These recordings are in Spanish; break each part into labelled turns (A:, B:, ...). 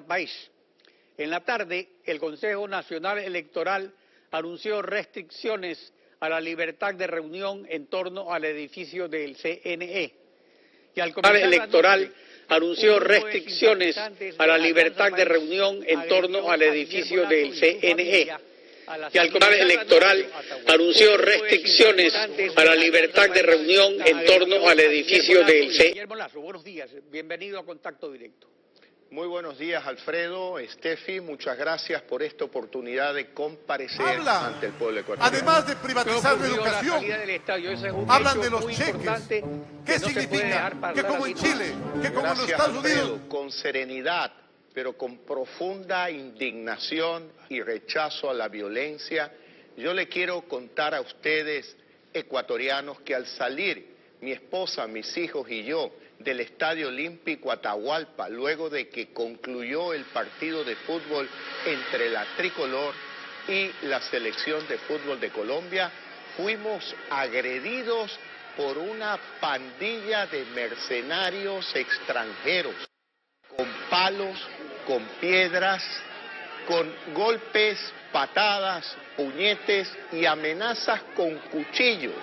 A: país. En la tarde, el Consejo Nacional Electoral anunció restricciones a la libertad de reunión en torno al edificio del CNE. Y al comenzar electoral anunció restricciones a la libertad de reunión en torno al edificio del CNE. Y al comenzar electoral anunció restricciones a la libertad de reunión en torno al edificio del CNE. Guillermo Lazo, buenos días, bienvenido a Contacto Directo.
B: Muy buenos días, Alfredo, Estefi, muchas gracias por esta oportunidad de comparecer ante el pueblo ecuatoriano.
C: Además de privatizar la educación, hablan de los cheques. ¿Qué significa? Que como en Chile, que como en los Estados Unidos.
B: Con serenidad, pero con profunda indignación y rechazo a la violencia, yo le quiero contar a ustedes, ecuatorianos, que al salir mi esposa, mis hijos y yo del Estadio Olímpico Atahualpa, luego de que concluyó el partido de fútbol entre la tricolor y la selección de fútbol de Colombia, fuimos agredidos por una pandilla de mercenarios extranjeros, con palos, con piedras, con golpes, patadas, puñetes y amenazas con cuchillo.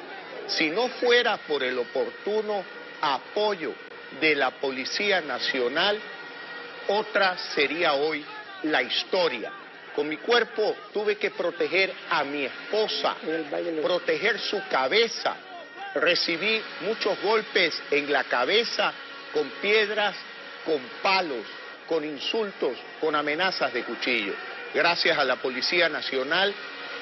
B: Si no fuera por el oportuno apoyo de la Policía Nacional, otra sería hoy la historia. Con mi cuerpo tuve que proteger a mi esposa, proteger su cabeza. Recibí muchos golpes en la cabeza con piedras, con palos, con insultos, con amenazas de cuchillo. Gracias a la Policía Nacional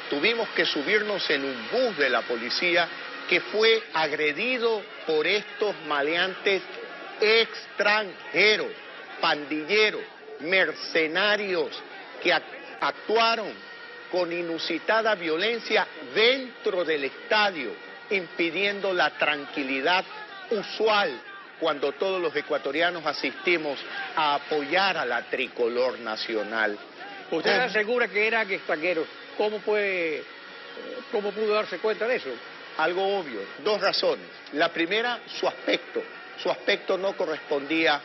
B: tuvimos que subirnos en un bus de la policía que fue agredido por estos maleantes extranjeros, pandilleros, mercenarios que actuaron con inusitada violencia dentro del estadio, impidiendo la tranquilidad usual cuando todos los ecuatorianos asistimos a apoyar a la tricolor nacional.
A: Usted asegura que eran extranjeros. ¿Cómo pudo darse cuenta de eso?
B: Algo obvio, dos razones. La primera, su aspecto. Su aspecto no correspondía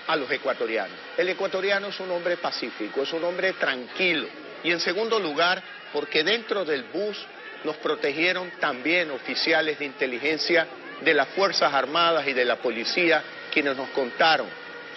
B: a los ecuatorianos. El ecuatoriano es un hombre pacífico, es un hombre tranquilo. Y en segundo lugar, porque dentro del bus nos protegieron también oficiales de inteligencia de las Fuerzas Armadas y de la policía, quienes nos contaron,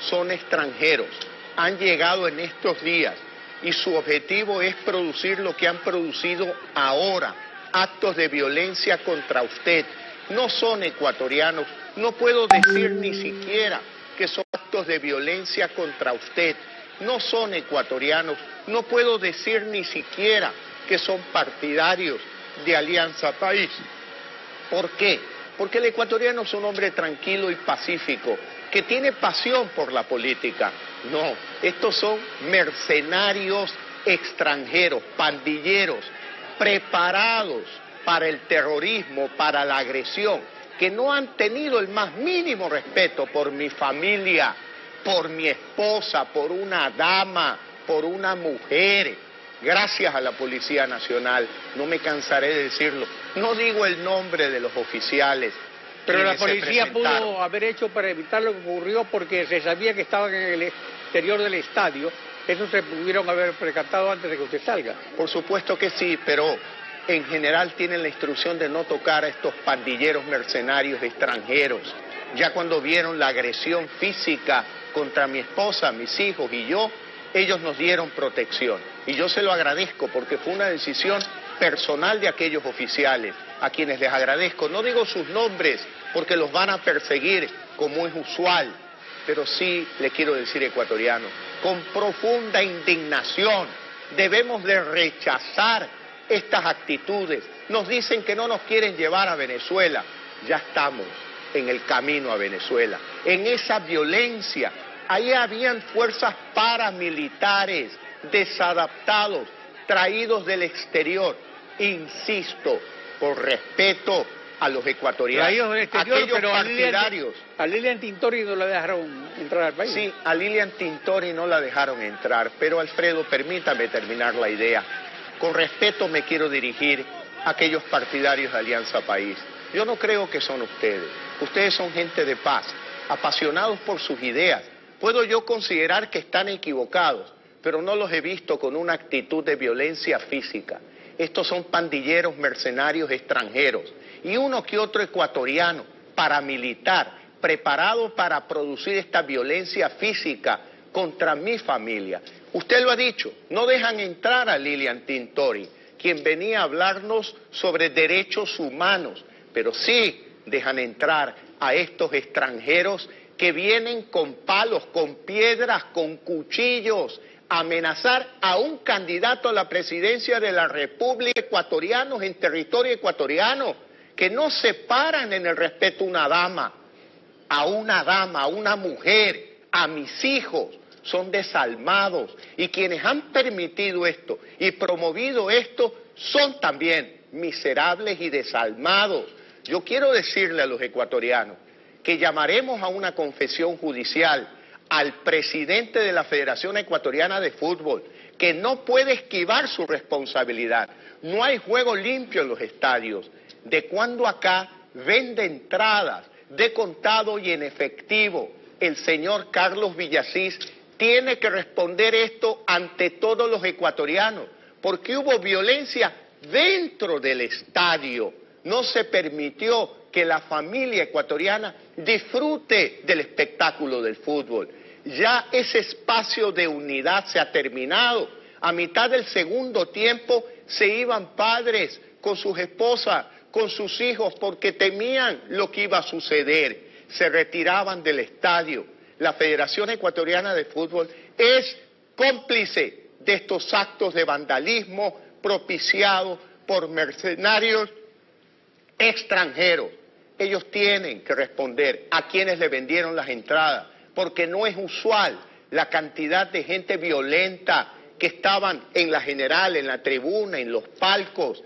B: son extranjeros, han llegado en estos días y su objetivo es producir lo que han producido ahora, actos de violencia contra usted. No son ecuatorianos, no puedo decir ni siquiera que son actos de violencia contra usted. No son ecuatorianos, no puedo decir ni siquiera que son partidarios de Alianza País. ¿Por qué? Porque el ecuatoriano es un hombre tranquilo y pacífico, que tiene pasión por la política. No, estos son mercenarios extranjeros, pandilleros, preparados para el terrorismo, para la agresión, que no han tenido el más mínimo respeto por mi familia, por mi esposa, por una dama, por una mujer. Gracias a la Policía Nacional, no me cansaré de decirlo, no digo el nombre de los oficiales.
A: Pero la policía pudo haber hecho para evitar lo que ocurrió porque se sabía que estaban en el exterior del estadio. Eso se pudieron haber percatado antes de que usted salga.
B: Por supuesto que sí, pero en general tienen la instrucción de no tocar a estos pandilleros mercenarios extranjeros. Ya cuando vieron la agresión física contra mi esposa, mis hijos y yo, ellos nos dieron protección. Y yo se lo agradezco porque fue una decisión personal de aquellos oficiales, a quienes les agradezco. No digo sus nombres porque los van a perseguir como es usual, pero sí le quiero decir, ecuatoriano, con profunda indignación debemos de rechazar estas actitudes. Nos dicen que no nos quieren llevar a Venezuela. Ya estamos en el camino a Venezuela. En esa violencia, ahí habían fuerzas paramilitares, desadaptados, traídos del exterior. Insisto, por respeto a los ecuatorianos,
A: traídos del exterior,
B: aquellos
A: pero
B: partidarios.
A: A Lilian Tintori no la dejaron entrar al país.
B: Sí, a Lilian Tintori no la dejaron entrar, pero Alfredo, permítame terminar la idea. Con respeto me quiero dirigir a aquellos partidarios de Alianza País. Yo no creo que son ustedes. Ustedes son gente de paz, apasionados por sus ideas, puedo yo considerar que están equivocados, pero no los he visto con una actitud de violencia física. Estos son pandilleros mercenarios extranjeros y uno que otro ecuatoriano, paramilitar, preparado para producir esta violencia física contra mi familia. Usted lo ha dicho, no dejan entrar a Lilian Tintori, quien venía a hablarnos sobre derechos humanos, pero sí dejan entrar a estos extranjeros que vienen con palos, con piedras, con cuchillos, a amenazar a un candidato a la presidencia de la República ecuatorianos en territorio ecuatoriano, que no se paran en el respeto a una dama, a una mujer, a mis hijos. Son desalmados y quienes han permitido esto y promovido esto son también miserables y desalmados. Yo quiero decirle a los ecuatorianos que llamaremos a una confesión judicial al presidente de la Federación Ecuatoriana de Fútbol, que no puede esquivar su responsabilidad. No hay juego limpio en los estadios. De cuando acá vende entradas de contado y en efectivo, el señor Carlos Villasís tiene que responder esto ante todos los ecuatorianos, porque hubo violencia dentro del estadio. No se permitió que la familia ecuatoriana disfrute del espectáculo del fútbol. Ya ese espacio de unidad se ha terminado. A mitad del segundo tiempo se iban padres con sus esposas, con sus hijos, porque temían lo que iba a suceder. Se retiraban del estadio. La Federación Ecuatoriana de Fútbol es cómplice de estos actos de vandalismo propiciados por mercenarios extranjeros. Ellos tienen que responder a quienes le vendieron las entradas, porque no es usual la cantidad de gente violenta que estaban en la general, en la tribuna, en los palcos,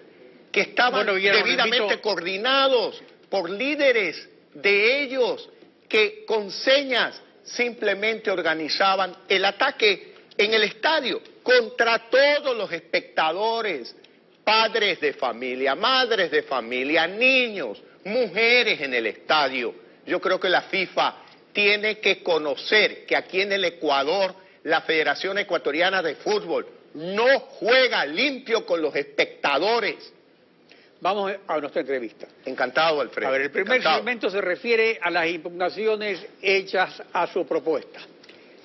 B: que estaban debidamente coordinados por líderes de ellos que con señas simplemente organizaban el ataque en el estadio contra todos los espectadores, padres de familia, madres de familia, niños, mujeres en el estadio. Yo creo que la FIFA tiene que conocer que aquí en el Ecuador la Federación Ecuatoriana de Fútbol no juega limpio con los espectadores.
A: Vamos a nuestra entrevista.
B: Encantado, Alfredo.
A: A ver, el primer segmento se refiere a las impugnaciones hechas a su propuesta.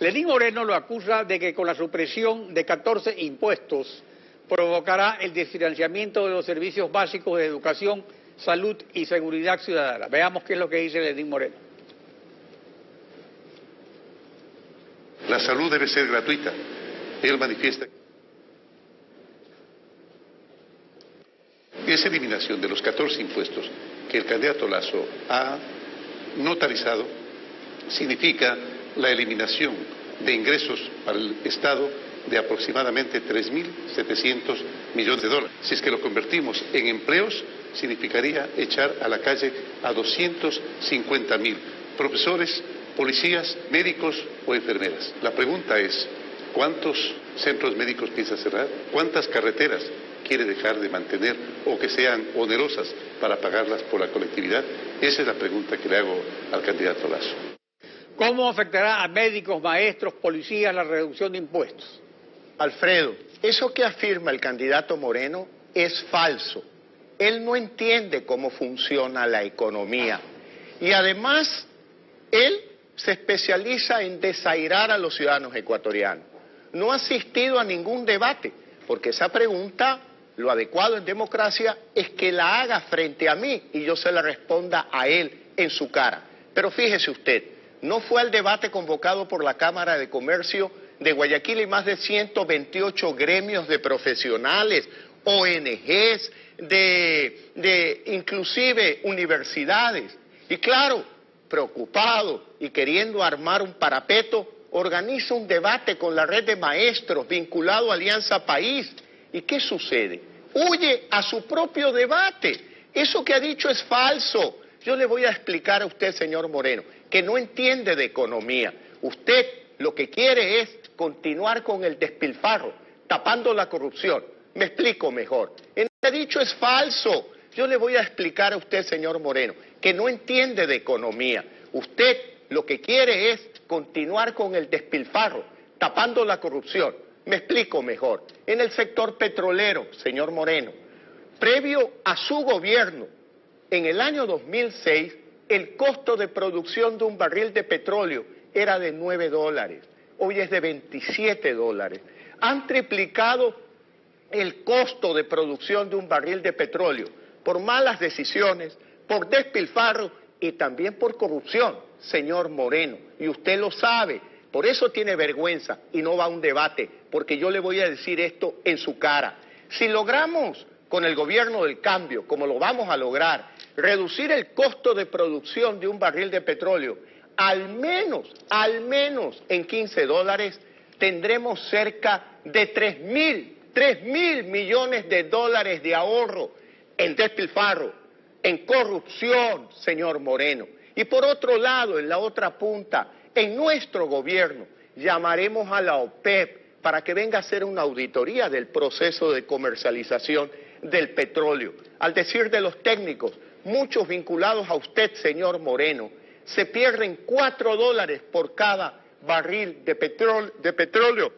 A: Lenín Moreno lo acusa de que con la supresión de 14 impuestos provocará el desfinanciamiento de los servicios básicos de educación, salud y seguridad ciudadana. Veamos qué es lo que dice Lenín Moreno.
D: La salud debe ser gratuita. Él manifiesta esa eliminación de los 14 impuestos que el candidato Lasso ha notarizado significa la eliminación de ingresos para el Estado de aproximadamente 3.700 millones de dólares. Si es que lo convertimos en empleos, significaría echar a la calle a 250.000 profesores, policías, médicos o enfermeras. La pregunta es, ¿cuántos centros médicos piensa cerrar? ¿Cuántas carreteras quiere dejar de mantener o que sean onerosas para pagarlas por la colectividad? Esa es la pregunta que le hago al candidato Lasso.
A: ¿Cómo afectará a médicos, maestros, policías la reducción de impuestos?
B: Alfredo, eso que afirma el candidato Moreno es falso. Él no entiende cómo funciona la economía. Y además, él se especializa en desairar a los ciudadanos ecuatorianos. No ha asistido a ningún debate, porque esa pregunta, lo adecuado en democracia, es que la haga frente a mí y yo se la responda a él en su cara. Pero fíjese usted, no fue al debate convocado por la Cámara de Comercio de Guayaquil y más de 128 gremios de profesionales, ONGs, inclusive universidades. Y claro, preocupado y queriendo armar un parapeto, organiza un debate con la red de maestros vinculado a Alianza País. ¿Y qué sucede? Huye a su propio debate. Eso que ha dicho es falso. Yo le voy a explicar a usted, señor Moreno, que no entiende de economía. Usted lo que quiere es continuar con el despilfarro, tapando la corrupción. Me explico mejor. El que ha dicho es falso. Yo le voy a explicar a usted, señor Moreno, que no entiende de economía. Usted lo que quiere es continuar con el despilfarro, tapando la corrupción. Me explico mejor. En el sector petrolero, señor Moreno, previo a su gobierno, en el año 2006, el costo de producción de un barril de petróleo era de $9. Hoy es de $27. Han triplicado el costo de producción de un barril de petróleo por malas decisiones, por despilfarro y también por corrupción, señor Moreno. Y usted lo sabe, por eso tiene vergüenza y no va a un debate, porque yo le voy a decir esto en su cara. Si logramos con el gobierno del cambio, como lo vamos a lograr, reducir el costo de producción de un barril de petróleo, al menos en $15, tendremos cerca de 3.000 millones de dólares de ahorro en despilfarro, en corrupción, señor Moreno. Y por otro lado, en la otra punta, en nuestro gobierno, llamaremos a la OPEP para que venga a hacer una auditoría del proceso de comercialización del petróleo. Al decir de los técnicos, muchos vinculados a usted, señor Moreno, se pierden $4 por cada barril de petróleo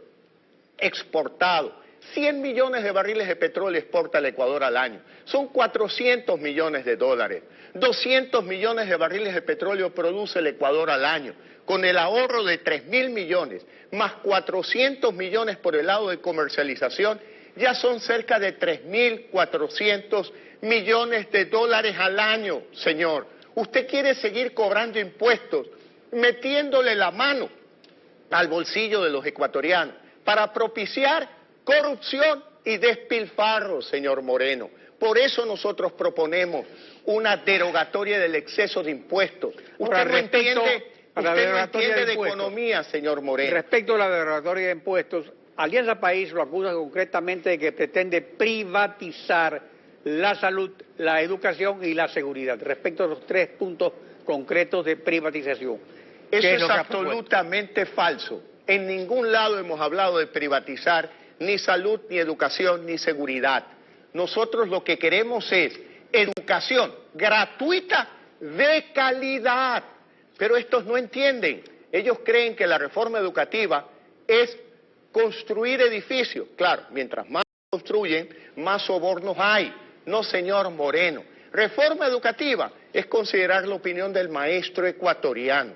B: exportado. 100 millones de barriles de petróleo exporta el Ecuador al año. Son 400 millones de dólares. 200 millones de barriles de petróleo produce el Ecuador al año. Con el ahorro de 3.000 millones, más 400 millones por el lado de comercialización, ya son cerca de 3.400 millones de dólares al año, señor. Usted quiere seguir cobrando impuestos, metiéndole la mano al bolsillo de los ecuatorianos para propiciar corrupción y despilfarro, señor Moreno. Por eso nosotros proponemos una derogatoria del exceso de impuestos. Usted no entiende de economía, señor Moreno.
A: Respecto a la derogatoria de impuestos, Alianza País lo acusa concretamente de que pretende privatizar la salud, la educación y la seguridad. Respecto a los 3 puntos concretos de privatización.
B: Eso es absolutamente falso. En ningún lado hemos hablado de privatizar ni salud, ni educación, ni seguridad. Nosotros lo que queremos es educación gratuita de calidad. Pero estos no entienden. Ellos creen que la reforma educativa es construir edificios. Claro, mientras más construyen, más sobornos hay. No, señor Moreno. Reforma educativa es considerar la opinión del maestro ecuatoriano,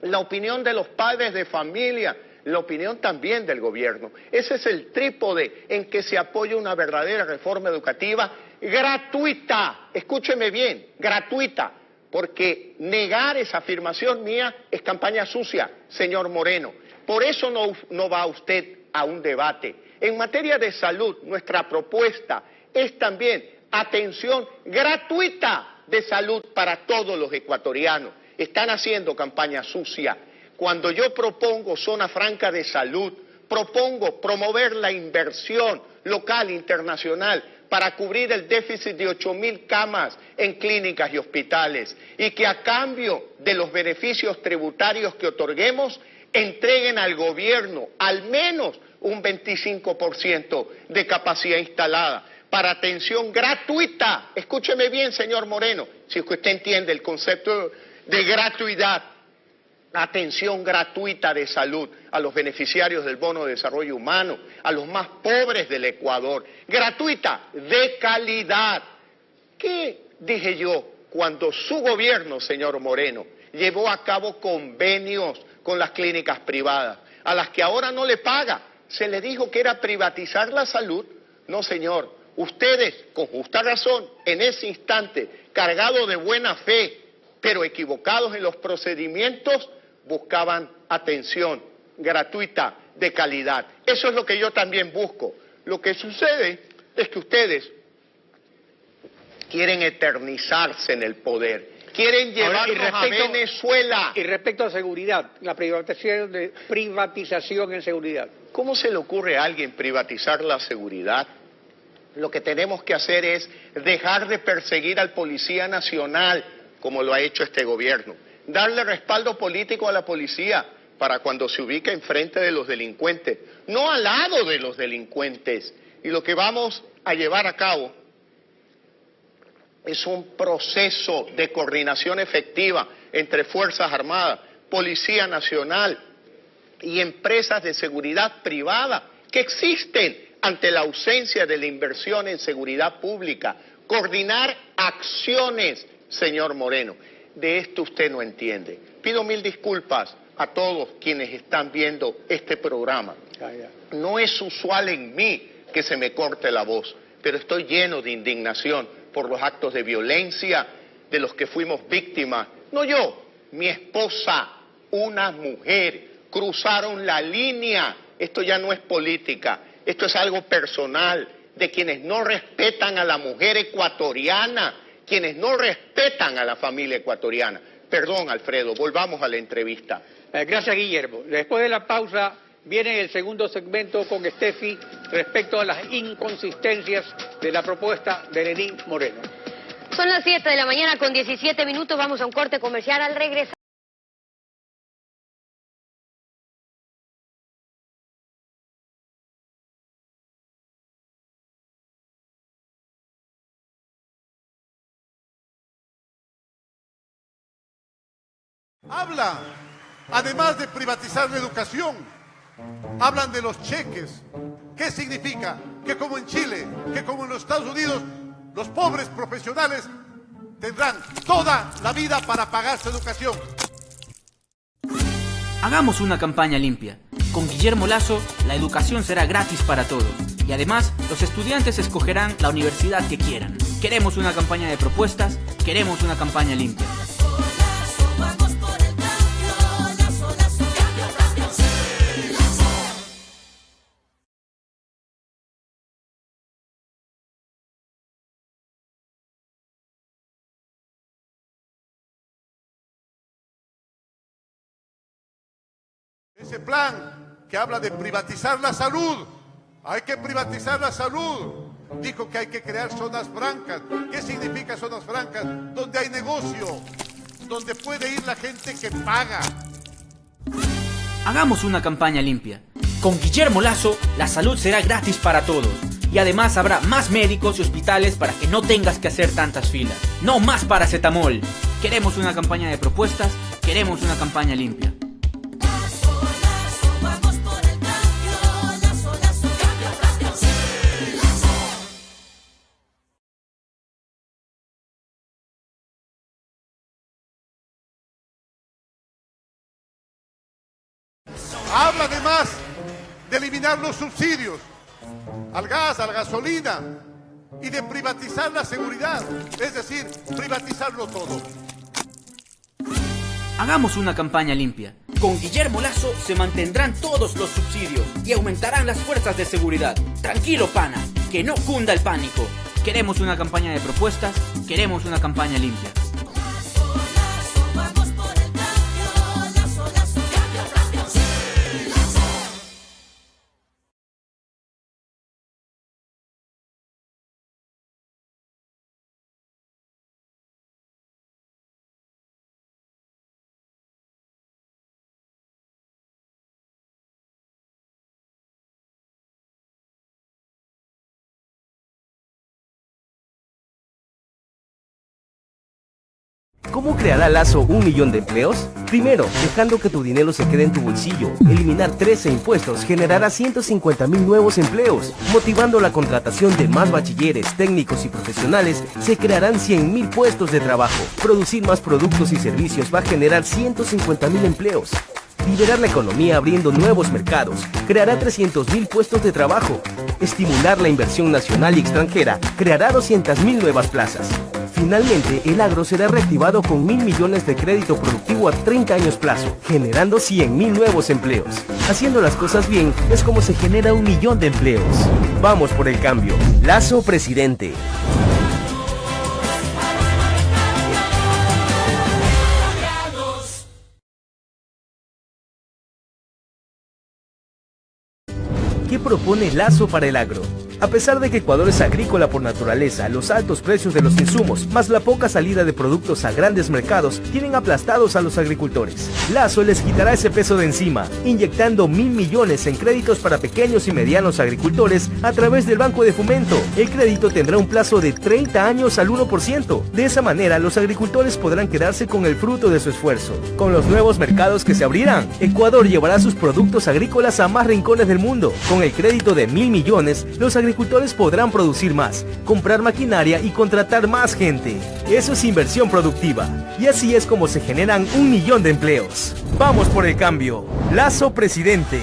B: la opinión de los padres de familia, la opinión también del gobierno. Ese es el trípode en que se apoya una verdadera reforma educativa gratuita. Escúcheme bien, gratuita, porque negar esa afirmación mía es campaña sucia, señor Moreno. Por eso no va usted a un debate. En materia de salud, nuestra propuesta es también atención gratuita de salud para todos los ecuatorianos. Están haciendo campaña sucia. Cuando yo propongo zona franca de salud, propongo promover la inversión local e internacional para cubrir el déficit de 8.000 camas en clínicas y hospitales, y que a cambio de los beneficios tributarios que otorguemos, entreguen al gobierno al menos un 25% de capacidad instalada para atención gratuita. Escúcheme bien, señor Moreno, si usted entiende el concepto de gratuidad. Atención gratuita de salud a los beneficiarios del Bono de Desarrollo Humano, a los más pobres del Ecuador. Gratuita, de calidad. ¿Qué dije yo cuando su gobierno, señor Moreno, llevó a cabo convenios con las clínicas privadas, a las que ahora no le paga? Se le dijo que era privatizar la salud. No, señor. Ustedes, con justa razón, en ese instante, cargados de buena fe, pero equivocados en los procedimientos, buscaban atención gratuita de calidad. Eso es lo que yo también busco. Lo que sucede es que ustedes quieren eternizarse en el poder, quieren llevarnos a Venezuela.
A: Y respecto a seguridad, la privatización en seguridad.
B: ¿Cómo se le ocurre a alguien privatizar la seguridad? Lo que tenemos que hacer es dejar de perseguir al Policía Nacional, como lo ha hecho este gobierno. Darle respaldo político a la policía para cuando se ubica enfrente de los delincuentes, no al lado de los delincuentes. Y lo que vamos a llevar a cabo es un proceso de coordinación efectiva entre Fuerzas Armadas, Policía Nacional y empresas de seguridad privada que existen ante la ausencia de la inversión en seguridad pública. Coordinar acciones, señor Moreno. De esto usted no entiende. Pido mil disculpas a todos quienes están viendo este programa. No es usual en mí que se me corte la voz, pero estoy lleno de indignación por los actos de violencia de los que fuimos víctimas. No yo, mi esposa, una mujer, cruzaron la línea. Esto ya no es política, esto es algo personal, de quienes no respetan a la mujer ecuatoriana, quienes no respetan a la familia ecuatoriana. Perdón, Alfredo, volvamos a la entrevista.
A: Gracias, Guillermo. Después de la pausa viene el segundo segmento con Steffi respecto a las inconsistencias de la propuesta de Lenín Moreno.
E: Son las 7 de la mañana con 17 minutos, vamos a un corte comercial. Al regresar.
C: Habla, además de privatizar la educación, hablan de los cheques. ¿Qué significa? Que como en Chile, que como en los Estados Unidos, los pobres profesionales tendrán toda la vida para pagar su educación.
F: Hagamos una campaña limpia. Con Guillermo Lasso, la educación será gratis para todos. Y además, los estudiantes escogerán la universidad que quieran. Queremos una campaña de propuestas, queremos una campaña limpia.
C: Ese plan que habla de privatizar la salud, hay que privatizar la salud. Dijo que hay que crear zonas francas. ¿Qué significa zonas francas? Donde hay negocio, donde puede ir la gente que paga.
F: Hagamos una campaña limpia. Con Guillermo Lasso, la salud será gratis para todos. Y además habrá más médicos y hospitales para que no tengas que hacer tantas filas. No más paracetamol. Queremos una campaña de propuestas, queremos una campaña limpia.
C: Habla además de eliminar los subsidios al gas, a la gasolina y de privatizar la seguridad, es decir, privatizarlo todo.
F: Hagamos una campaña limpia. Con Guillermo Lasso se mantendrán todos los subsidios y aumentarán las fuerzas de seguridad. Tranquilo, pana, que no cunda el pánico. Queremos una campaña de propuestas, queremos una campaña limpia.
G: ¿Cómo creará Lasso 1 millón de empleos? Primero, dejando que tu dinero se quede en tu bolsillo. Eliminar 13 impuestos generará 150,000 nuevos empleos. Motivando la contratación de más bachilleres, técnicos y profesionales, se crearán 100,000 puestos de trabajo. Producir más productos y servicios va a generar 150,000 empleos. Liberar la economía abriendo nuevos mercados creará 300,000 puestos de trabajo. Estimular la inversión nacional y extranjera creará 200,000 nuevas plazas. Finalmente, el agro será reactivado con 1.000 millones de crédito productivo a 30 años plazo, generando 100,000 nuevos empleos. Haciendo las cosas bien es como se genera 1 millón de empleos. Vamos por el cambio. Lasso presidente. ¿Qué propone Lasso para el agro? A pesar de que Ecuador es agrícola por naturaleza, los altos precios de los insumos, más la poca salida de productos a grandes mercados, tienen aplastados a los agricultores. Lasso les quitará ese peso de encima, inyectando 1.000 millones en créditos para pequeños y medianos agricultores a través del Banco de Fomento. El crédito tendrá un plazo de 30 años al 1%. De esa manera, los agricultores podrán quedarse con el fruto de su esfuerzo. Con los nuevos mercados que se abrirán, Ecuador llevará sus productos agrícolas a más rincones del mundo. Con el crédito de 1.000 millones, los agricultores podrán producir más, comprar maquinaria y contratar más gente. Eso es inversión productiva. Y así es como se generan 1 millón de empleos. Vamos por el cambio. Lasso presidente.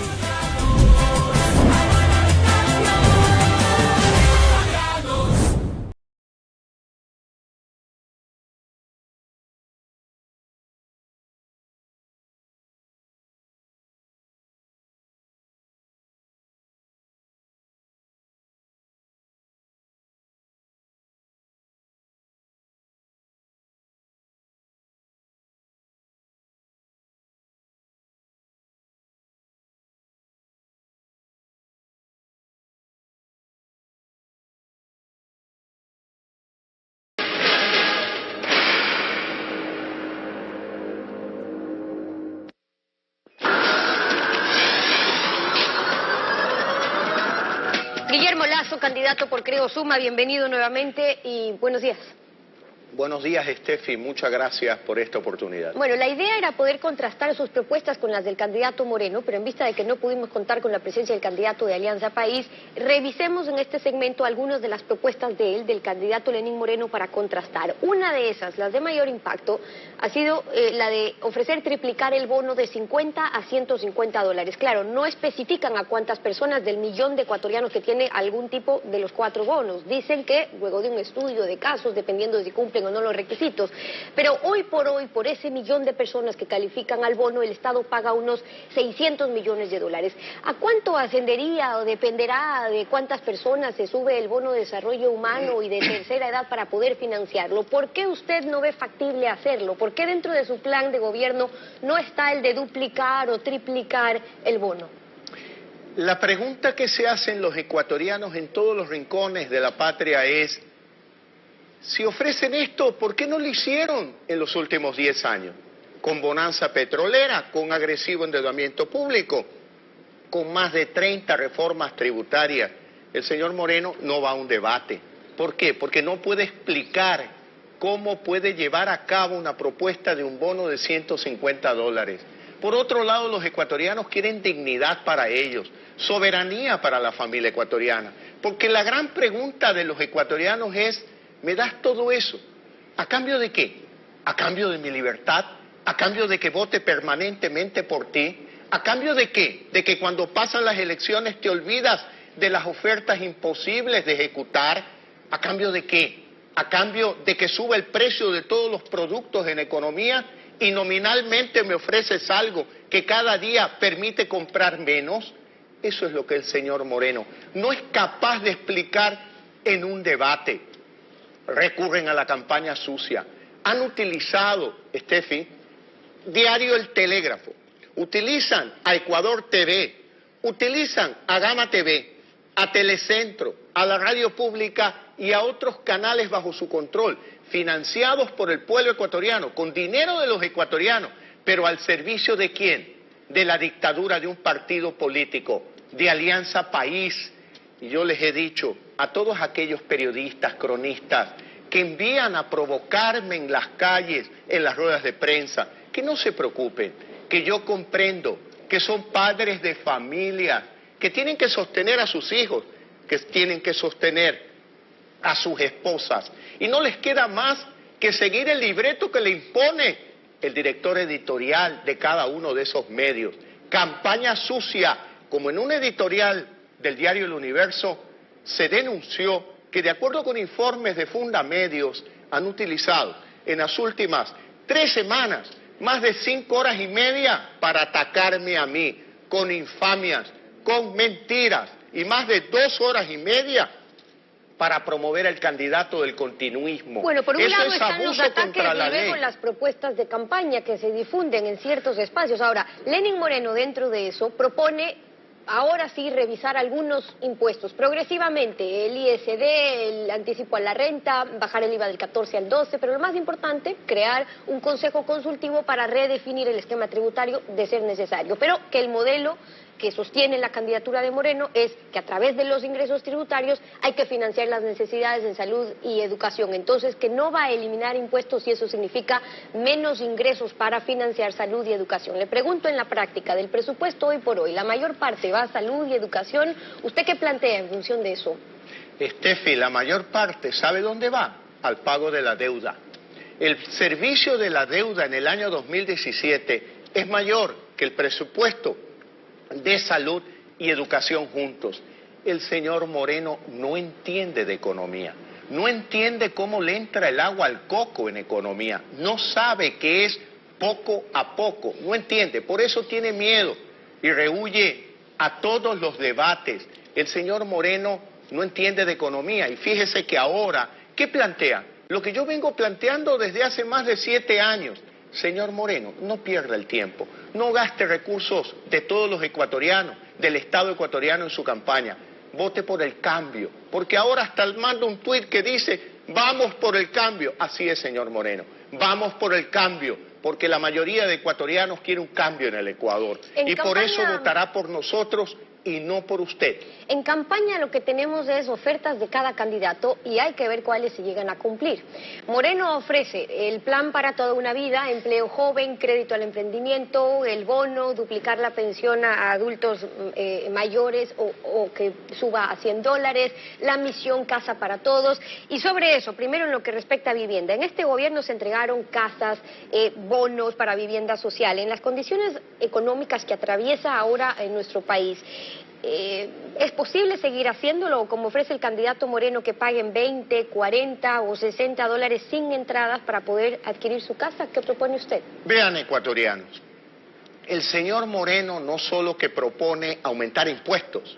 E: Guillermo Lasso, candidato por Creo Suma, bienvenido nuevamente y buenos días.
B: Buenos días, Steffi. Muchas gracias por esta oportunidad.
E: Bueno, la idea era poder contrastar sus propuestas con las del candidato Moreno, pero en vista de que no pudimos contar con la presencia del candidato de Alianza País, revisemos en este segmento algunas de las propuestas de él, del candidato Lenín Moreno, para contrastar. Una de esas, las de mayor impacto, ha sido la de ofrecer triplicar el bono de 50 a 150 dólares. Claro, no especifican a cuántas personas del millón de ecuatorianos que tiene algún tipo de los 4 bonos. Dicen que luego de un estudio de casos, dependiendo de si cumplen o no los requisitos, pero hoy, por ese millón de personas que califican al bono, el Estado paga unos 600 millones de dólares. ¿A cuánto ascendería o dependerá de cuántas personas se sube el bono de desarrollo humano y de tercera edad para poder financiarlo? ¿Por qué usted no ve factible hacerlo? ¿Por qué dentro de su plan de gobierno no está el de duplicar o triplicar el bono?
B: La pregunta que se hacen los ecuatorianos en todos los rincones de la patria es: si ofrecen esto, ¿por qué no lo hicieron en los últimos 10 años? Con bonanza petrolera, con agresivo endeudamiento público, con más de 30 reformas tributarias. El señor Moreno no va a un debate. ¿Por qué? Porque no puede explicar cómo puede llevar a cabo una propuesta de un bono de 150 dólares. Por otro lado, los ecuatorianos quieren dignidad para ellos, soberanía para la familia ecuatoriana. Porque la gran pregunta de los ecuatorianos es: ¿me das todo eso? ¿A cambio de qué? ¿A cambio de mi libertad? ¿A cambio de que vote permanentemente por ti? ¿A cambio de qué? ¿De que cuando pasan las elecciones te olvidas de las ofertas imposibles de ejecutar? ¿A cambio de qué? ¿A cambio de que suba el precio de todos los productos en economía y nominalmente me ofreces algo que cada día permite comprar menos? Eso es lo que el señor Moreno no es capaz de explicar en un debate. Recurren a la campaña sucia. Han utilizado, Steffi, diario El Telégrafo, utilizan a Ecuador TV, utilizan a Gama TV, a Telecentro, a la radio pública y a otros canales bajo su control, financiados por el pueblo ecuatoriano, con dinero de los ecuatorianos, pero al servicio ¿de quién? De la dictadura de un partido político, de Alianza País. Y yo les he dicho a todos aquellos periodistas, cronistas, que envían a provocarme en las calles, en las ruedas de prensa, que no se preocupen, que yo comprendo que son padres de familia, que tienen que sostener a sus hijos, que tienen que sostener a sus esposas, y no les queda más que seguir el libreto que le impone el director editorial de cada uno de esos medios. Campaña sucia, como en un editorial del diario El Universo se denunció que, de acuerdo con informes de Fundamedios, han utilizado en las últimas 3 semanas más de 5 horas y media para atacarme a mí, con infamias, con mentiras, y más de 2 horas y media para promover el candidato del continuismo.
E: Bueno, por un
B: Eso
E: lado
B: es
E: están los
B: abuso
E: ataques
B: contra la
E: y luego
B: ley.
E: las propuestas de campaña que se difunden en ciertos espacios. Ahora, Lenín Moreno, dentro de eso, propone ahora sí revisar algunos impuestos progresivamente, el ISD, el anticipo a la renta, bajar el IVA del 14 al 12, pero lo más importante, crear un consejo consultivo para redefinir el esquema tributario de ser necesario, pero que el modelo que sostiene la candidatura de Moreno es que a través de los ingresos tributarios hay que financiar las necesidades en salud y educación. Entonces, que no va a eliminar impuestos y eso significa menos ingresos para financiar salud y educación. Le pregunto en la práctica del presupuesto hoy por hoy, la mayor parte va a salud y educación. ¿Usted qué plantea en función de eso?
B: Estefi, la mayor parte, ¿sabe dónde va? Al pago de la deuda. El servicio de la deuda en el año 2017 es mayor que el presupuesto de salud y educación juntos. El señor Moreno no entiende de economía, no entiende cómo le entra el agua al coco en economía, no sabe qué es poco a poco, no entiende, por eso tiene miedo y rehúye a todos los debates. El señor Moreno no entiende de economía y fíjese que ahora, ¿qué plantea? Lo que yo vengo planteando desde hace más de 7 años. Señor Moreno, no pierda el tiempo, no gaste recursos de todos los ecuatorianos, del Estado ecuatoriano en su campaña, vote por el cambio, porque ahora hasta manda un tuit que dice, vamos por el cambio, así es señor Moreno, vamos por el cambio, porque la mayoría de ecuatorianos quiere un cambio en el Ecuador, y por eso votará por nosotros y no por usted.
E: En campaña lo que tenemos es ofertas de cada candidato y hay que ver cuáles se llegan a cumplir. Moreno ofrece el plan para toda una vida, empleo joven, crédito al emprendimiento, el bono, duplicar la pensión a adultos mayores o que suba a $100, la misión Casa para Todos. Y sobre eso, primero en lo que respecta a vivienda. En este gobierno se entregaron casas, bonos para vivienda social. En las condiciones económicas que atraviesa ahora en nuestro país, ¿es posible seguir haciéndolo como ofrece el candidato Moreno, que paguen 20, 40 o $60 sin entradas para poder adquirir su casa? ¿Qué propone usted?
B: Vean, ecuatorianos, el señor Moreno no solo que propone aumentar impuestos,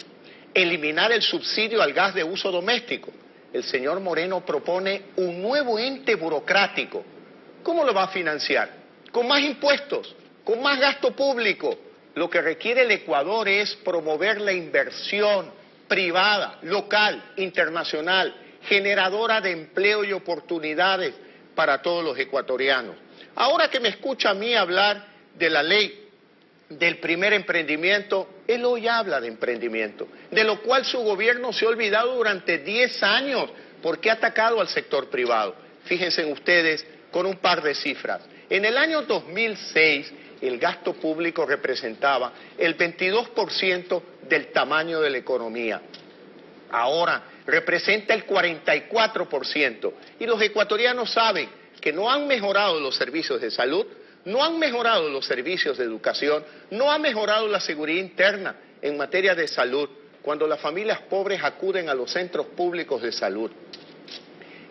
B: eliminar el subsidio al gas de uso doméstico, el señor Moreno propone un nuevo ente burocrático. ¿Cómo lo va a financiar? Con más impuestos, con más gasto público. Lo que requiere el Ecuador es promover la inversión privada, local, internacional, generadora de empleo y oportunidades para todos los ecuatorianos. Ahora que me escucha a mí hablar de la ley del primer emprendimiento, él hoy habla de emprendimiento, de lo cual su gobierno se ha olvidado durante 10 años porque ha atacado al sector privado. Fíjense ustedes con un par de cifras. En el año 2006, el gasto público representaba el 22% del tamaño de la economía. Ahora representa el 44%. Y los ecuatorianos saben que no han mejorado los servicios de salud, no han mejorado los servicios de educación, no ha mejorado la seguridad interna en materia de salud, cuando las familias pobres acuden a los centros públicos de salud.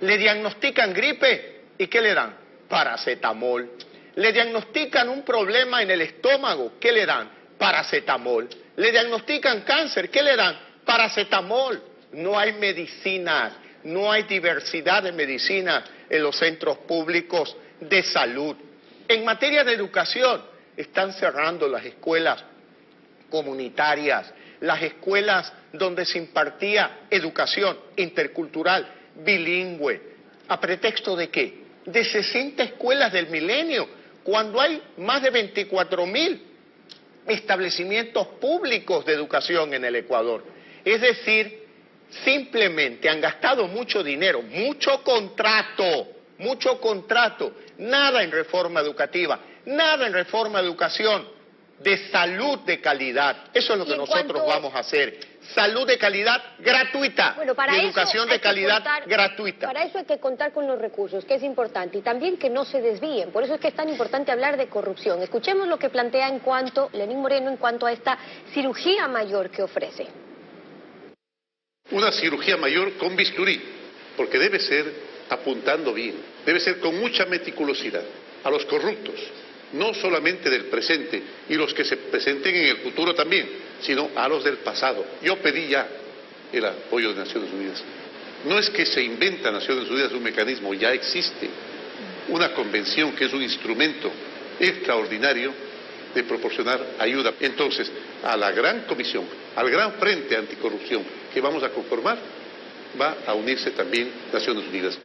B: Le diagnostican gripe, ¿y qué le dan? Paracetamol. Le diagnostican un problema en el estómago, ¿qué le dan? Paracetamol. Le diagnostican cáncer, ¿qué le dan? Paracetamol. No hay medicinas, no hay diversidad de medicinas en los centros públicos de salud. En materia de educación, están cerrando las escuelas comunitarias, las escuelas donde se impartía educación intercultural, bilingüe. ¿A pretexto de qué? De 60 escuelas del milenio, cuando hay más de 24.000 establecimientos públicos de educación en el Ecuador. Es decir, simplemente han gastado mucho dinero, mucho contrato, nada en reforma educativa, nada en reforma de educación, de salud de calidad. Eso es lo que nosotros vamos a hacer. Salud de calidad gratuita,
E: bueno, para
B: y educación de calidad gratuita.
E: Para eso hay que contar con los recursos, que es importante, y también que no se desvíen. Por eso es que es tan importante hablar de corrupción. Escuchemos lo que plantea Lenín Moreno en cuanto a esta cirugía mayor que ofrece.
D: Una cirugía mayor con bisturí, porque debe ser apuntando bien, debe ser con mucha meticulosidad a los corruptos, no solamente del presente y los que se presenten en el futuro también, sino a los del pasado. Yo pedí ya el apoyo de Naciones Unidas. No es que se inventa Naciones Unidas un mecanismo, ya existe una convención que es un instrumento extraordinario de proporcionar ayuda. Entonces, a la gran comisión, al gran frente anticorrupción que vamos a conformar, va a unirse también Naciones Unidas.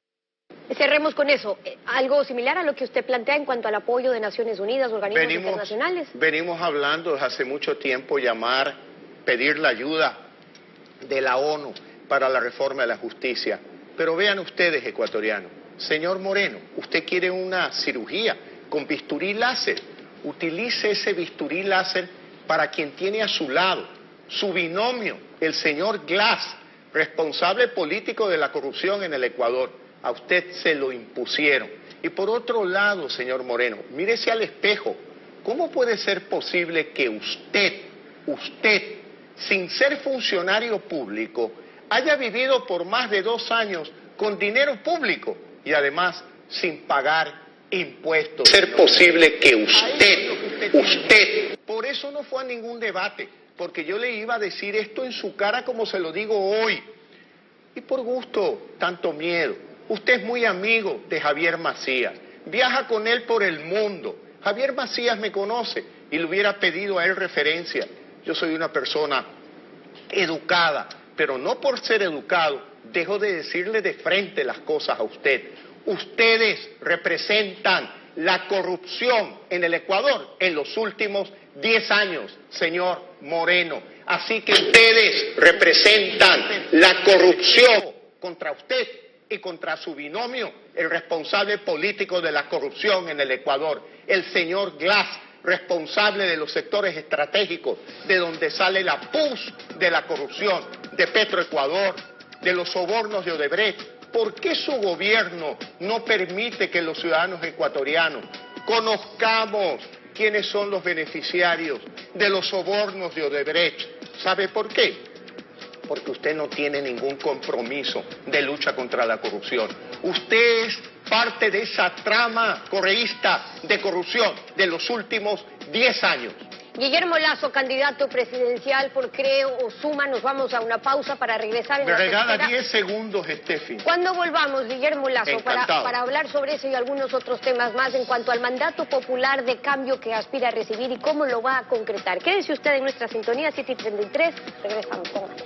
E: Cerremos con eso. Algo similar a lo que usted plantea en cuanto al apoyo de Naciones Unidas, organismos internacionales.
B: Venimos hablando desde hace mucho tiempo, pedir la ayuda de la ONU para la reforma de la justicia. Pero vean ustedes, ecuatorianos, señor Moreno, usted quiere una cirugía con bisturí láser. Utilice ese bisturí láser para quien tiene a su lado su binomio, el señor Glass, responsable político de la corrupción en el Ecuador. A usted se lo impusieron. Y por otro lado, señor Moreno, mírese al espejo. ¿Cómo puede ser posible que usted, sin ser funcionario público, haya vivido por más de 2 años con dinero público y además sin pagar impuestos? Ser posible que usted, por eso no fue a ningún debate, porque yo le iba a decir esto en su cara como se lo digo hoy. Y por gusto, tanto miedo. Usted es muy amigo de Javier Macías, viaja con él por el mundo. Javier Macías me conoce y le hubiera pedido a él referencia. Yo soy una persona educada, pero no por ser educado, dejo de decirle de frente las cosas a usted. Ustedes representan la corrupción en el Ecuador en los últimos 10 años, señor Moreno. Así que ustedes representan la corrupción contra usted y contra su binomio, el responsable político de la corrupción en el Ecuador, el señor Glass, responsable de los sectores estratégicos, de donde sale la pus de la corrupción, de Petroecuador, de los sobornos de Odebrecht. ¿Por qué su gobierno no permite que los ciudadanos ecuatorianos conozcamos quiénes son los beneficiarios de los sobornos de Odebrecht? ¿Sabe por qué? Porque usted no tiene ningún compromiso de lucha contra la corrupción. Usted es parte de esa trama correísta de corrupción de los últimos 10 años.
E: Guillermo Lasso, candidato presidencial por Creo o Suma. Nos vamos a una pausa para regresar en
B: Me
E: la
B: regala
E: tercera.
B: 10 segundos, Steffi.
E: Cuando volvamos, Guillermo Lasso, para
B: Encantado.
E: hablar sobre eso y algunos otros temas más en cuanto al mandato popular de cambio que aspira a recibir y cómo lo va a concretar. Quédese usted en nuestra sintonía 7:33. Regresamos con más.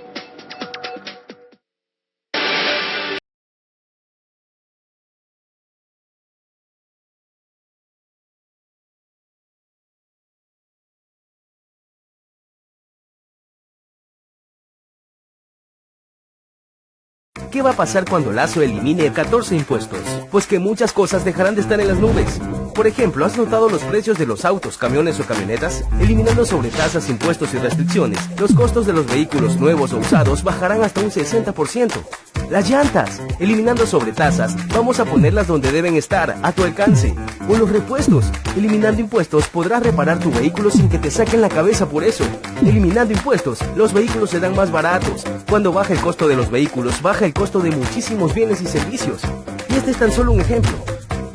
G: ¿Qué va a pasar cuando Lasso elimine 14 impuestos? Pues que muchas cosas dejarán de estar en las nubes. Por ejemplo, ¿has notado los precios de los autos, camiones o camionetas? Eliminando sobretasas, impuestos y restricciones, los costos de los vehículos nuevos o usados bajarán hasta un 60%. Las llantas, eliminando sobretasas, vamos a ponerlas donde deben estar, a tu alcance. O los repuestos, eliminando impuestos podrás reparar tu vehículo sin que te saquen la cabeza por eso. Eliminando impuestos, los vehículos serán más baratos. Cuando baja el costo de los vehículos, baja el costo de muchísimos bienes y servicios. Y este es tan solo un ejemplo.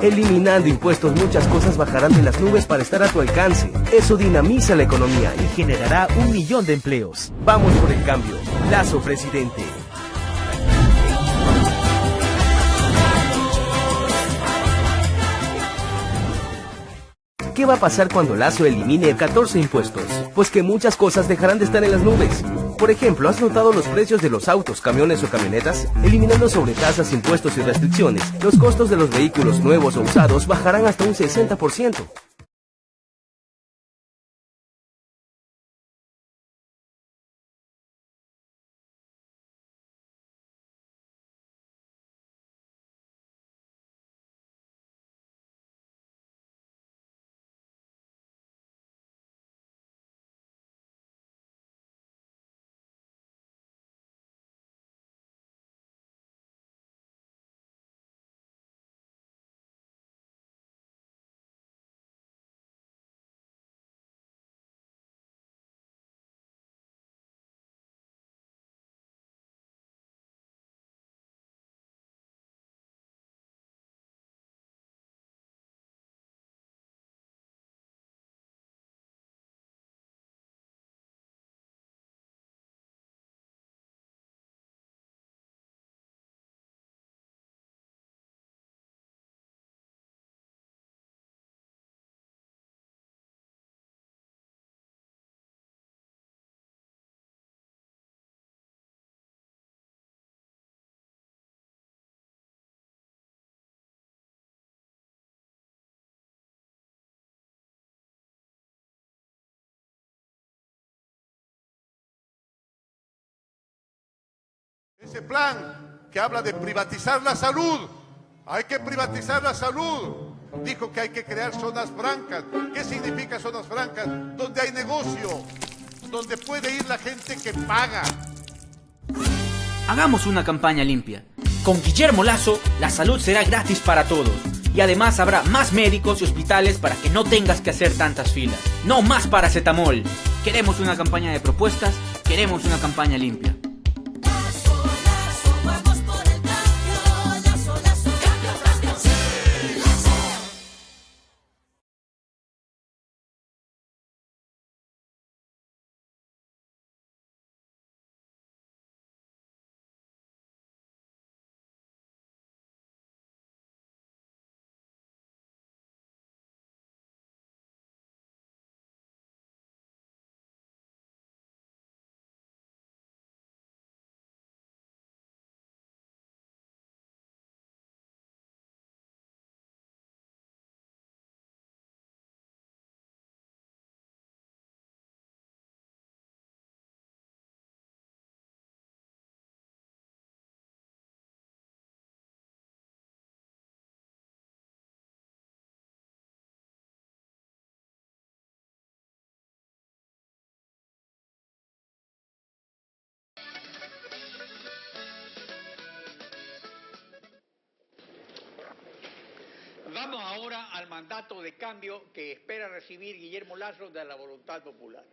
G: Eliminando impuestos, muchas cosas bajarán de las nubes para estar a tu alcance. Eso dinamiza la economía y generará 1 millón de empleos. Vamos por el cambio. Lasso presidente. ¿Qué va a pasar cuando Lasso elimine 14 impuestos? Pues que muchas cosas dejarán de estar en las nubes. Por ejemplo, ¿has notado los precios de los autos, camiones o camionetas? Eliminando sobretasas, impuestos y restricciones, los costos de los vehículos nuevos o usados bajarán hasta un 60%.
C: ese plan que habla de privatizar la salud. Hay que privatizar la salud. Dijo que hay que crear zonas francas. ¿Qué significa zonas francas? Donde hay negocio, donde puede ir la gente que paga.
F: Hagamos una campaña limpia. Con Guillermo Lasso, la salud será gratis para todos. Y además habrá más médicos y hospitales para que no tengas que hacer tantas filas. No más paracetamol. Queremos una campaña de propuestas, queremos una campaña limpia.
A: Vamos ahora al mandato de cambio que espera recibir Guillermo Lasso de la voluntad popular.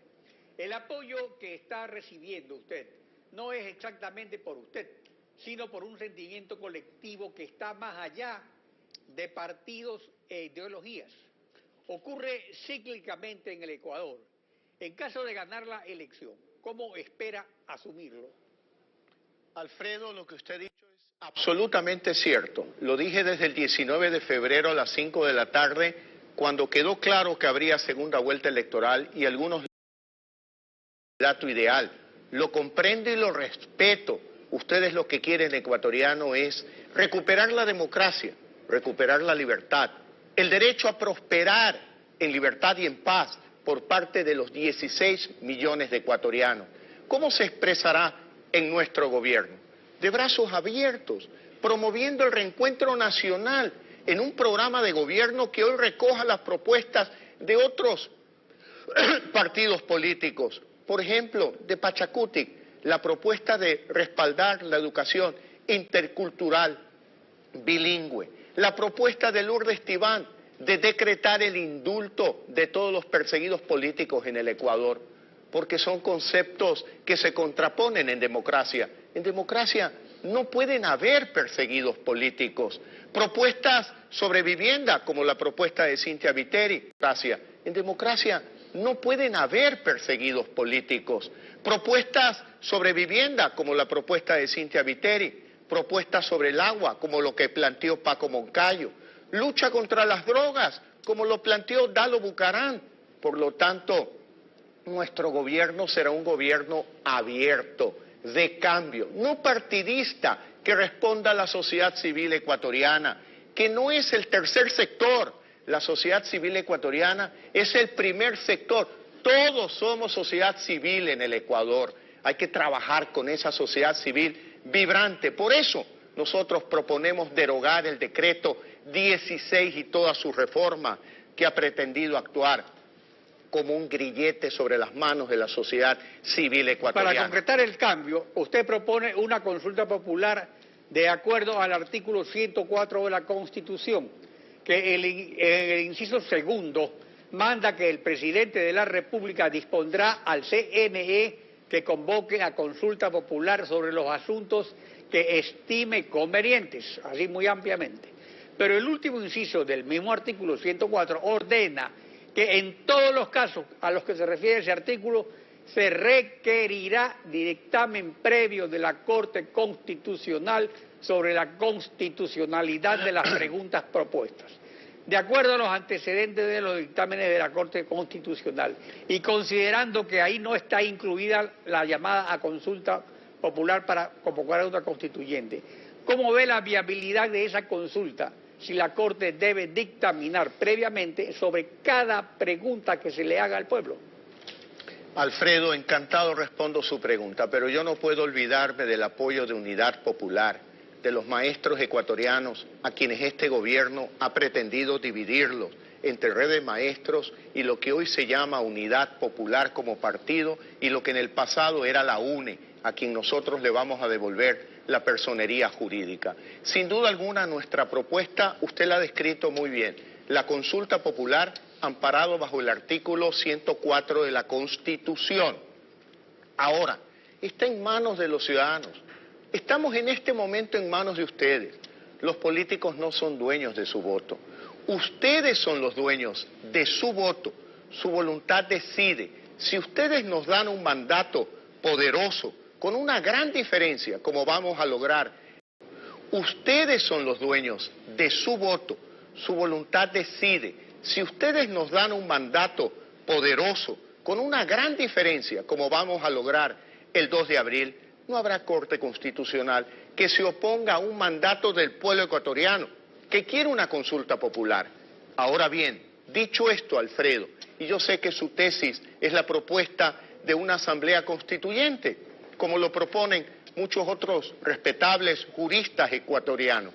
A: El apoyo que está recibiendo usted no es exactamente por usted, sino por un sentimiento colectivo que está más allá de partidos e ideologías. Ocurre cíclicamente en el Ecuador. En caso de ganar la elección, ¿cómo espera asumirlo?
B: Alfredo, lo que usted ha dicho es absolutamente cierto. Lo dije desde el 19 de febrero a las 5 de la tarde, cuando quedó claro que habría segunda vuelta electoral y algunos dato ideal. Lo comprendo y lo respeto. Ustedes lo que quieren, ecuatoriano, es recuperar la democracia, recuperar la libertad, el derecho a prosperar en libertad y en paz por parte de los 16 millones de ecuatorianos. ¿Cómo se expresará en nuestro gobierno? De brazos abiertos, promoviendo el reencuentro nacional en un programa de gobierno que hoy recoja las propuestas de otros partidos políticos. Por ejemplo, de Pachacutic, la propuesta de respaldar la educación intercultural bilingüe, la propuesta de Lourdes Tibán de decretar el indulto de todos los perseguidos políticos en el Ecuador, porque son conceptos que se contraponen en democracia. En democracia no pueden haber perseguidos políticos. Propuestas sobre vivienda, como la propuesta de Cynthia Viteri. En democracia no pueden haber perseguidos políticos. Propuestas sobre vivienda, como la propuesta de Cynthia Viteri. Propuestas sobre el agua, como lo que planteó Paco Moncayo. Lucha contra las drogas, como lo planteó Dalo Bucarán. Por lo tanto, nuestro gobierno será un gobierno abierto, de cambio, no partidista, que responda a la sociedad civil ecuatoriana, que no es el tercer sector. La sociedad civil ecuatoriana es el primer sector. Todos somos sociedad civil en el Ecuador. Hay que trabajar con esa sociedad civil vibrante. Por eso nosotros proponemos derogar el decreto 16 y toda su reforma que ha pretendido actuar como un grillete sobre las manos de la sociedad civil ecuatoriana.
A: Para concretar el cambio, usted propone una consulta popular de acuerdo al artículo 104 de la Constitución, que en el inciso segundo manda que el presidente de la República dispondrá al CNE que convoque a consulta popular sobre los asuntos que estime convenientes, así muy ampliamente. Pero el último inciso del mismo artículo 104 ordena que en todos los casos a los que se refiere ese artículo se requerirá dictamen previo de la Corte Constitucional sobre la constitucionalidad de las preguntas propuestas. De acuerdo a los antecedentes de los dictámenes de la Corte Constitucional y considerando que ahí no está incluida la llamada a consulta popular para convocar a una constituyente, ¿cómo ve la viabilidad de esa consulta si la Corte debe dictaminar previamente sobre cada pregunta que se le haga al pueblo?
B: Alfredo, encantado respondo su pregunta, pero yo no puedo olvidarme del apoyo de Unidad Popular, de los maestros ecuatorianos a quienes este gobierno ha pretendido dividirlos entre Red de Maestros y lo que hoy se llama Unidad Popular como partido y lo que en el pasado era la UNE, a quien nosotros le vamos a devolver la personería jurídica. Sin duda alguna nuestra propuesta, usted la ha descrito muy bien, la consulta popular amparado bajo el artículo 104 de la Constitución. Ahora, está en manos de los ciudadanos. Estamos en este momento en manos de ustedes. Los políticos no son dueños de su voto. Ustedes son los dueños de su voto. Su voluntad decide. Si ustedes nos dan un mandato poderoso, con una gran diferencia, como vamos a lograr, ustedes son los dueños de su voto. Su voluntad decide. Si ustedes nos dan un mandato poderoso, con una gran diferencia, como vamos a lograr el 2 de abril, no habrá Corte Constitucional que se oponga a un mandato del pueblo ecuatoriano, que quiere una consulta popular. Ahora bien, dicho esto, Alfredo, y yo sé que su tesis es la propuesta de una asamblea constituyente, como lo proponen muchos otros respetables juristas ecuatorianos.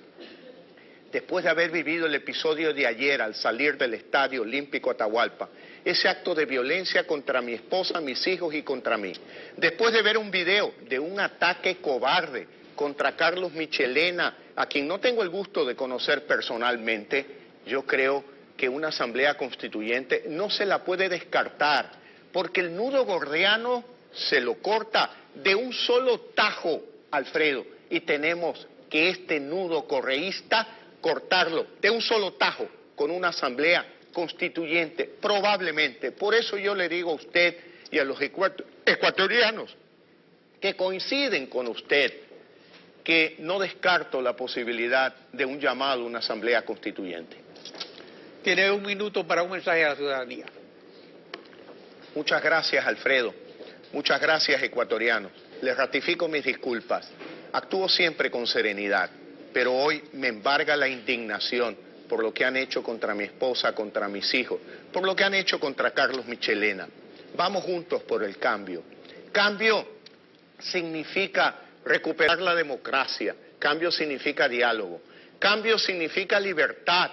B: Después de haber vivido el episodio de ayer al salir del Estadio Olímpico Atahualpa, ese acto de violencia contra mi esposa, mis hijos y contra mí, después de ver un video de un ataque cobarde contra Carlos Michelena, a quien no tengo el gusto de conocer personalmente, yo creo que una asamblea constituyente no se la puede descartar, porque el nudo gordiano se lo corta de un solo tajo, Alfredo, y tenemos que este nudo correísta cortarlo de un solo tajo con una asamblea constituyente, probablemente. Por eso yo le digo a usted y a los ecuatorianos que coinciden con usted que no descarto la posibilidad de un llamado a una asamblea constituyente.
A: Tiene un minuto para un mensaje a la ciudadanía.
B: Muchas gracias, Alfredo. Muchas gracias, ecuatorianos. Les ratifico mis disculpas. Actúo siempre con serenidad, pero hoy me embarga la indignación por lo que han hecho contra mi esposa, contra mis hijos, por lo que han hecho contra Carlos Michelena. Vamos juntos por el cambio. Cambio significa recuperar la democracia, cambio significa diálogo, cambio significa libertad,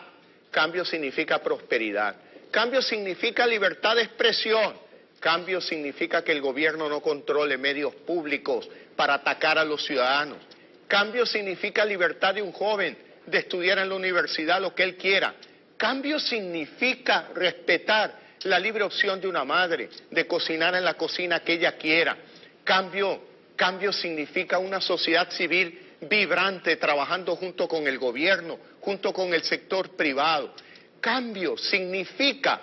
B: cambio significa prosperidad, cambio significa libertad de expresión, cambio significa que el gobierno no controle medios públicos para atacar a los ciudadanos. Cambio significa libertad de un joven de estudiar en la universidad lo que él quiera. Cambio significa respetar la libre opción de una madre de cocinar en la cocina que ella quiera. Cambio significa una sociedad civil vibrante trabajando junto con el gobierno, junto con el sector privado. Cambio significa